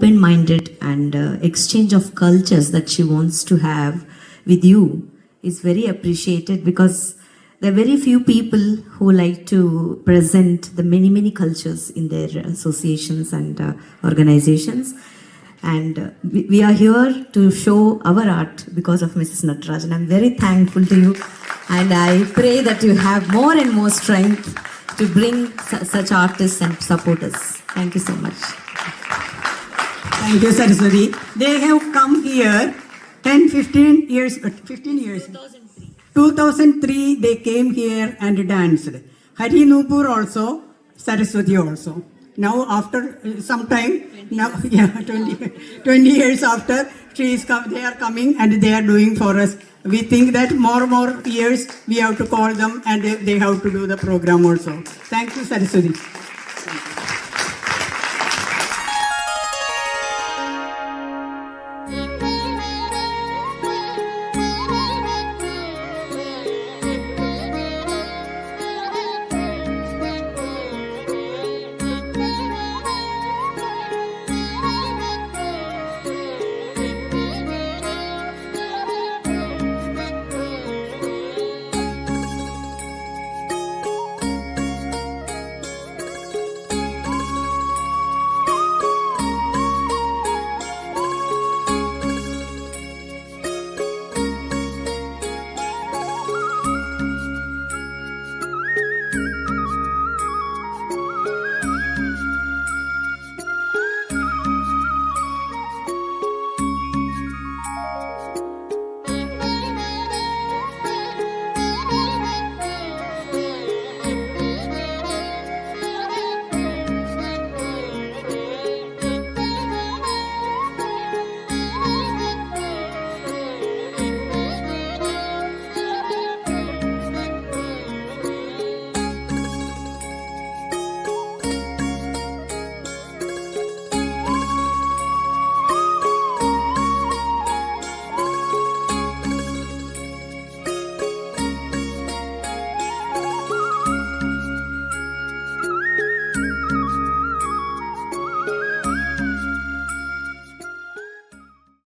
open-minded and exchange of cultures that she wants to have with you is very appreciated, because there are very few people who like to present the many cultures in their associations and organizations. And we are here to show our art because of Mrs. Natarajan. I'm very thankful to you, and I pray that you have more and more strength to bring such artists and supporters. Thank you so much. Thank you, Saraswati. They have come here 15 years. 2003 they came here and danced. Hari Nupur also, Saraswati also. Now after some time, now 20 years after, they are coming and they are doing for us. We think that more years we have to call them and they have to do the program also. Thank you, Saraswati.